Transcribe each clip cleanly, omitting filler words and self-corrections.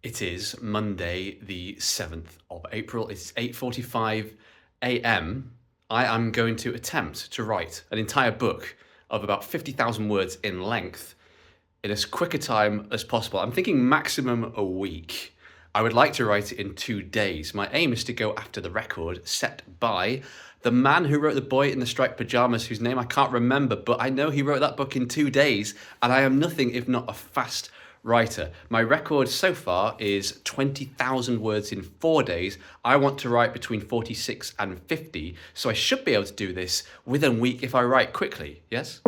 It is Monday, the 7th of April. It's 8:45 a.m. I am going to attempt to write an entire book of about 50,000 words in length in as quick a time as possible. I'm thinking maximum a week. I would like to write it in 2 days. My aim is to go after the record set by the man who wrote The Boy in the Striped Pajamas, whose name I can't remember, but I know he wrote that book in 2 days, and I am nothing if not a fast writer. My record so far is 20,000 words in 4 days. I want to write between 46 and 50, so I should be able to do this within a week if I write quickly, yes?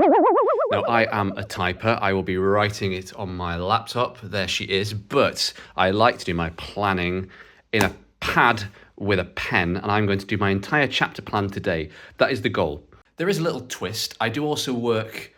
Now, I am a typer. I will be writing it on my laptop. There she is. But I like to do my planning in a pad with a pen, and I'm going to do my entire chapter plan today. That is the goal. There is a little twist. I do also work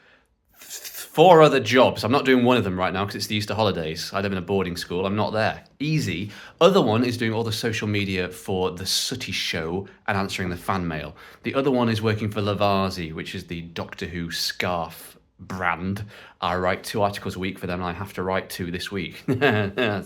4 other jobs. I'm not doing one of them right now because it's the Easter holidays. I live in a boarding school. I'm not there. Easy. Other one is doing all the social media for The Sooty Show and answering the fan mail. The other one is working for Lavazzi, which is the Doctor Who scarf brand. I write 2 articles a week for them, and I have to write 2 this week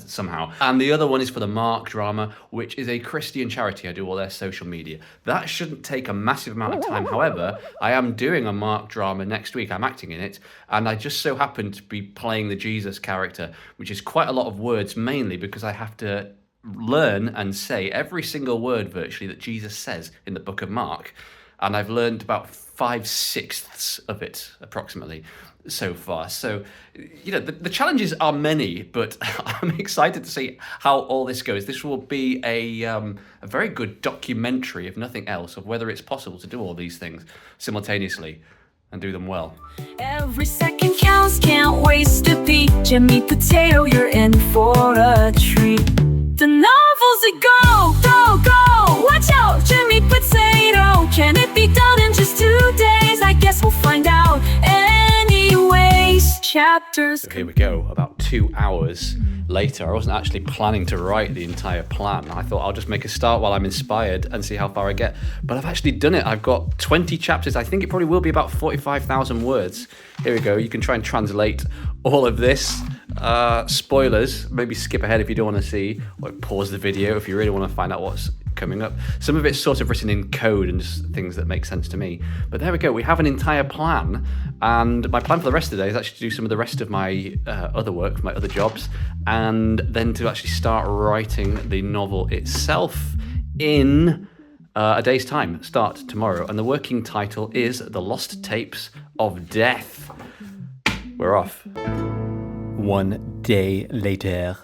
somehow. And the other one is for the Mark drama, which is a Christian charity. I do all their social media. That shouldn't take a massive amount of time. However, I am doing a Mark drama next week. I'm acting in it, and I just so happen to be playing the Jesus character, which is quite a lot of words, mainly because I have to learn and say every single word virtually that Jesus says in the book of Mark. And I've learned about 5/6 of it, approximately, so far. So, you know, the challenges are many, but I'm excited to see how all this goes. This will be a very good documentary, if nothing else, of whether it's possible to do all these things simultaneously and do them well. Every second counts, can't waste a beat. Jimmy Potato, you're in for a treat. The novels that go, watch out, Jimmy Potato. Can it be done in just 2 days? I guess we'll find out. Anyways, chapters. So here we go, about 2 hours later. I wasn't actually planning to write the entire plan. I thought I'll just make a start while I'm inspired and see how far I get. But I've actually done it. I've got 20 chapters. I think it probably will be about 45,000 words. Here we go. You can try and translate all of this. Spoilers, maybe skip ahead if you don't want to see, or pause the video if you really want to find out what's coming up. Some of it's sort of written in code and just things that make sense to me. But there we go, we have an entire plan, and my plan for the rest of the day is actually to do some of the rest of my other work, my other jobs, and then to actually start writing the novel itself in a day's time. Start tomorrow, and the working title is The Lost Tapes of Death. We're off. 1 day later.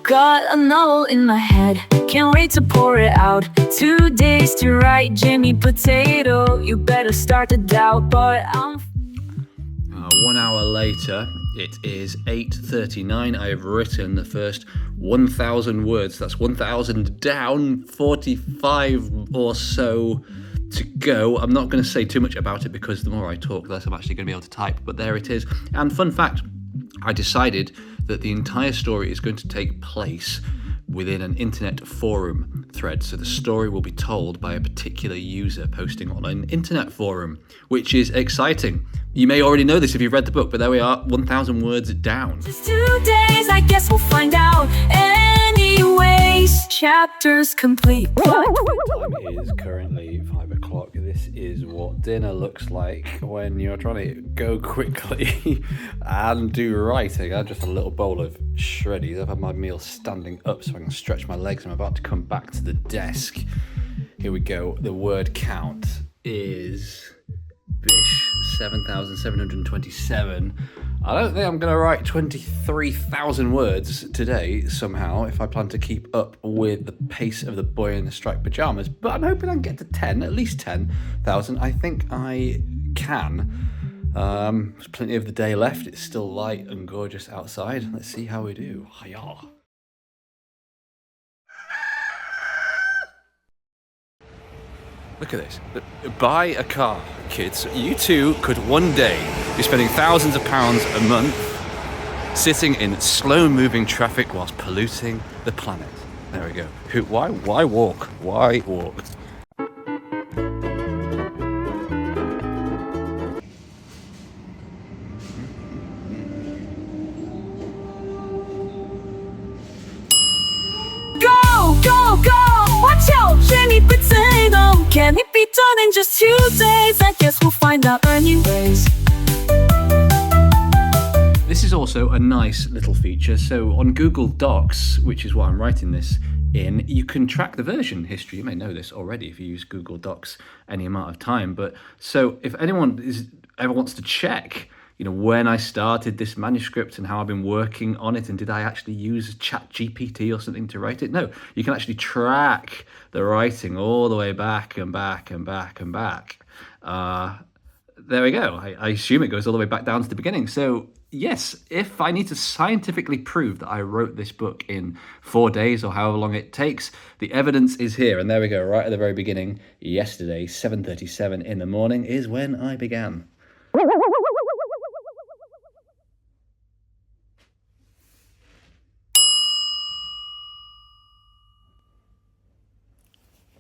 Got a novel in my head, can't wait to pour it out. 2 days to write, Jimmy Potato. You better start to doubt, but I'm 1 hour later, it is 8:39. I have written the first 1,000 words. That's 1,000 down, 45 or so to go. I'm not going to say too much about it because the more I talk, the less I'm actually going to be able to type. But there it is. And fun fact, I decided that the entire story is going to take place within an internet forum thread. So the story will be told by a particular user posting on an internet forum, which is exciting. You may already know this if you've read the book, but there we are, 1,000 words down. just 2 days, I guess we'll find out. Anyways, chapters complete. Time is currently 5 o'clock. This is what dinner looks like when you're trying to go quickly and do writing. I have just a little bowl of shreddies. I've had my meal standing up so I can stretch my legs. I'm about to come back to the desk. Here we go. The word count is bish 7,727. I don't think I'm going to write 23,000 words today somehow if I plan to keep up with the pace of The Boy in the Striped Pajamas, but I'm hoping I can get to 10, at least 10,000. I think I can. There's plenty of the day left. It's still light and gorgeous outside. Let's see how we do. Hiya. Look at this. Buy a car, kids. You too could one day be spending thousands of pounds a month sitting in slow-moving traffic whilst polluting the planet. There we go. Why walk? Why walk? Go, go, go! Watch out, Jimmy Potato! Can it be done in just 2 days? I guess we'll find out anyways. This is also a nice little feature. So on Google Docs, which is what I'm writing this in, you can track the version history. You may know this already if you use Google Docs any amount of time. But so if anyone ever wants to check, when I started this manuscript and how I've been working on it, and did I actually use ChatGPT or something to write it? No, you can actually track the writing all the way back and back and back and back. There we go. I assume it goes all the way back down to the beginning. So yes, if I need to scientifically prove that I wrote this book in 4 days or however long it takes, the evidence is here. And there we go, right at the very beginning. Yesterday, 7:37 in the morning is when I began.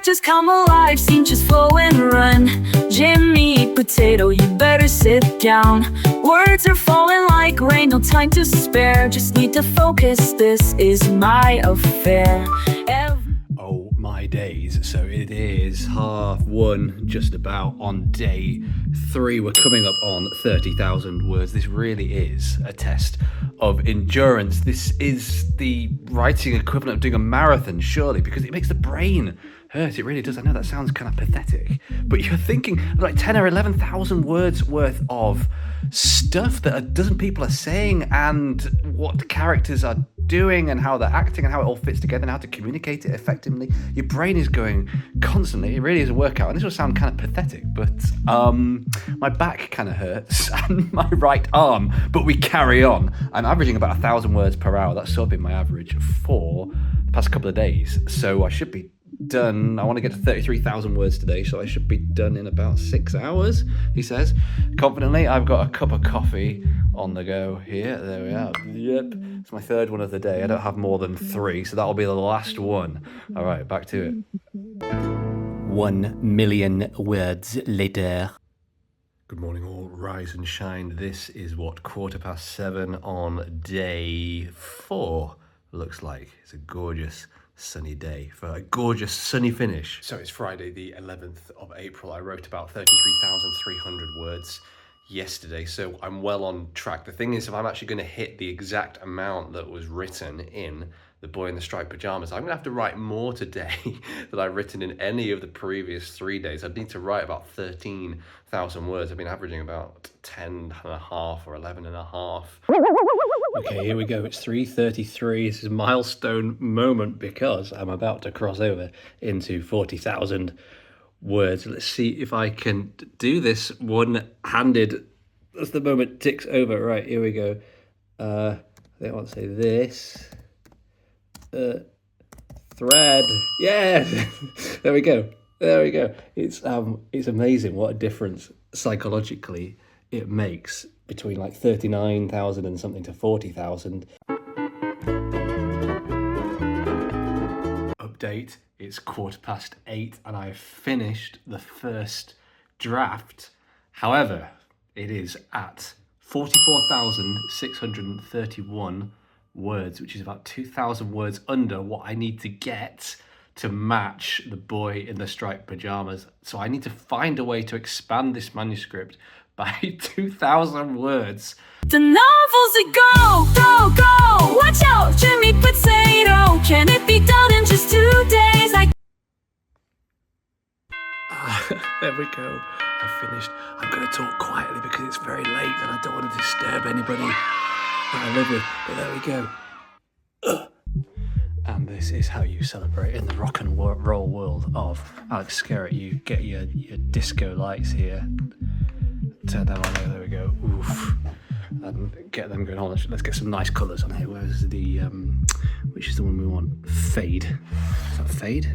Just come alive, scene just flow and run. Jimmy Potato, you better sit down. Words are falling like rain, no time to spare. Just need to focus, this is my affair. Oh my days, so it is 1:30 just about on day 3. We're coming up on 30,000 words. This really is a test of endurance. This is the writing equivalent of doing a marathon, surely, because it makes the brain hurt. It really does. I know that sounds kind of pathetic, but you're thinking like 10 or 11,000 words worth of stuff that a dozen people are saying, and what characters are doing and how they're acting and how it all fits together and how to communicate it effectively. Your brain is going constantly. It really is a workout, and this will sound kind of pathetic, but my back kind of hurts and my right arm, but we carry on. I'm averaging about 1,000 words per hour. That's sort of been my average for the past couple of days, so I should be done. I want to get to 33,000 words today, so I should be done in about 6 hours, he says confidently. I've got a cup of coffee on the go here. There we are. Yep, it's my 3rd one of the day. I don't have more than 3, so that'll be the last one. All right, back to it. 1 million words later. Good morning all, rise and shine. This is what 7:15 on day 4 looks like. It's a gorgeous sunny day for a gorgeous sunny finish. So it's Friday the 11th of April. I wrote about 33,300 words yesterday, so I'm well on track. The thing is, if I'm actually going to hit the exact amount that was written in The Boy in the Striped Pajamas, I'm going to have to write more today than I've written in any of the previous 3 days. I'd need to write about 13,000 words. I've been averaging about 10 and a half or 11 and a half. Okay, here we go. It's 3:33. This is a milestone moment because I'm about to cross over into 40,000 words. Let's see if I can do this one-handed as the moment ticks over. Right, here we go. I think I want to say this. Thread. Yeah! There we go. There we go. It's amazing what a difference psychologically it makes between like 39,000 and something to 40,000. Update, it's 8:15 and I've finished the first draft. However, it is at 44,631 words, which is about 2,000 words under what I need to get to match The Boy in the Striped Pajamas. So I need to find a way to expand this manuscript by 2,000 words. The novels that go, go, go! Watch out, Jimmy Potato! Can it be done in just 2 days? There we go. I finished. I'm going to talk quietly because it's very late and I don't want to disturb anybody that I live with. But there we go. And this is how you celebrate in the rock and roll world of Alex Skerritt. You get your disco lights here. Turn them on. There we go. Oof. And get them going on. Let's get some nice colours on here. Where's the which is the one we want? Fade. Is that fade?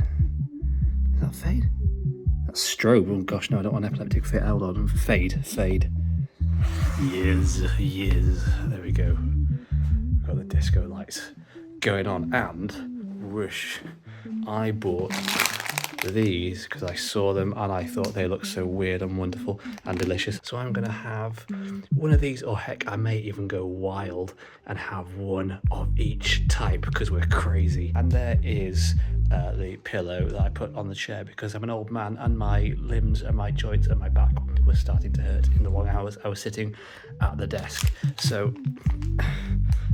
Is that fade? That's strobe. Oh gosh, no, I don't want epileptic fit. Hold on. Fade. Yes. There we go. We've got the disco lights going on, and wish I bought these because I saw them and I thought they looked so weird and wonderful and delicious. So I'm gonna have one of these, or heck, I may even go wild and have one of each type because we're crazy. And there is the pillow that I put on the chair because I'm an old man and my limbs and my joints and my back were starting to hurt in the long hours I was sitting at the desk. So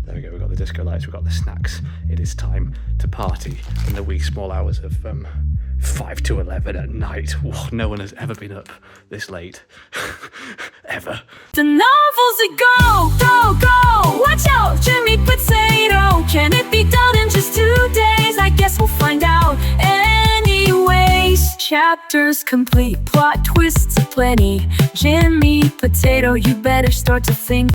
there we go, we've got the disco lights, we've got the snacks. It is time to party in the wee small hours of 5 to 11 at night. Whoa, no one has ever been up this late. Ever. The novels that go. Watch out, Jimmy Potato. Can it be done in just 2 days? I guess we'll find out anyways. Chapters complete, plot twists aplenty. Jimmy Potato, you better start to think.